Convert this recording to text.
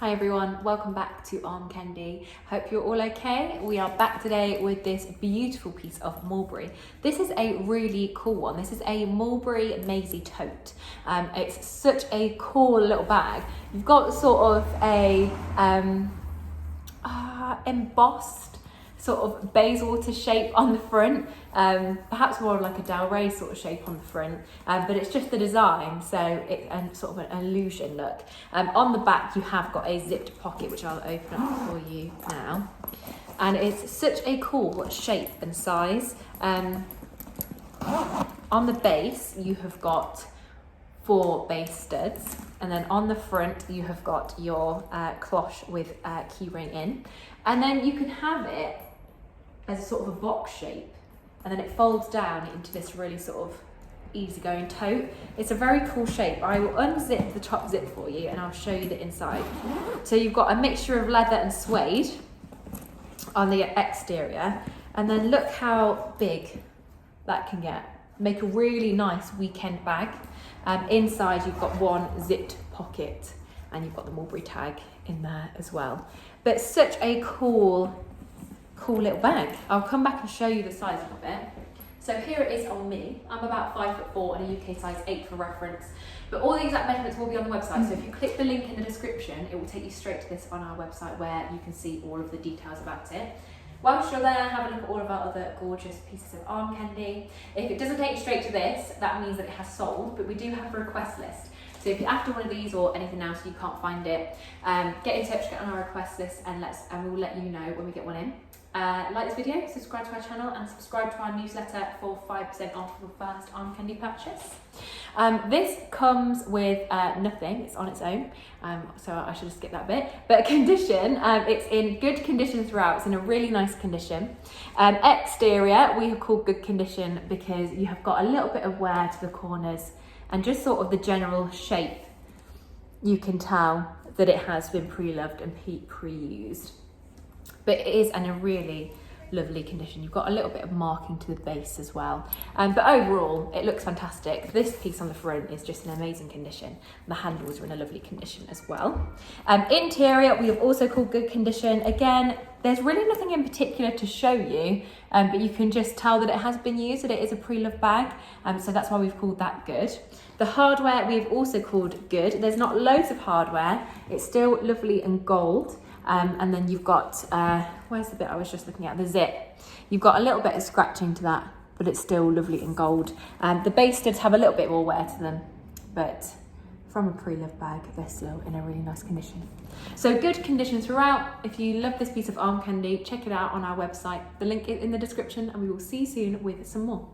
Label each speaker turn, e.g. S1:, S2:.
S1: Hi everyone, welcome back to Armcandy. Hope you're all okay. We are back today with this beautiful piece of mulberry. This is a really cool one. This is a Mulberry Maisie tote. It's such a cool little bag. You've got sort of a embossed sort of Bayswater shape on the front, perhaps more of like a Dalray sort of shape on the front, but it's just the design, so it's sort of an illusion look. On the back you have got a zipped pocket, which I'll open up for you now, and it's such a cool shape and size. On the base you have got 4 base studs, and then on the front you have got your cloche with keyring in, and then you can have it as a sort of a box shape, and then it folds down into this really sort of easygoing tote. It's a very cool shape. I will unzip the top zip for you and I'll show you the inside. So you've got a mixture of leather and suede on the exterior, and then look how big that can get. Make a really nice weekend bag. Inside you've got one zipped pocket, and you've got the Mulberry tag in there as well. But such a cool little bag. I'll come back and show you the size of it. So here it is on me. I'm about 5'4" and a UK size 8 for reference, but all the exact measurements will be on the website. So if you click the link in the description, it will take you straight to this on our website where you can see all of the details about it. Whilst you're there, have a look at all of our other gorgeous pieces of Armcandy. If it doesn't take you straight to this, that means that it has sold, but we do have a request list. So if you're after one of these or anything else, you can't find it, get in touch, get on our request list, and we'll let you know when we get one in. Like this video, subscribe to our channel, and subscribe to our newsletter for 5% off your first Armcandy purchase. This comes with nothing, it's on its own, so I should skip that bit. But condition, it's in good condition throughout, it's in a really nice condition. Exterior, we have called good condition because you have got a little bit of wear to the corners, and just sort of the general shape, you can tell that it has been pre-loved and pre-used. But it is in a really lovely condition. You've got a little bit of marking to the base as well. But overall, it looks fantastic. This piece on the front is just in amazing condition. The handles are in a lovely condition as well. Interior, we have also called good condition. Again, there's really nothing in particular to show you, but you can just tell that it has been used, that it is a pre-loved bag. So that's why we've called that good. The hardware we've also called good. There's not loads of hardware. It's still lovely and gold. And then you've got, where's the bit I was just looking at, the zip. You've got a little bit of scratching to that, but it's still lovely and gold. The base studs have a little bit more wear to them, but from a pre-loved bag, they're still in a really nice condition. So good condition throughout. If you love this piece of Armcandy, check it out on our website. The link is in the description, and we will see you soon with some more.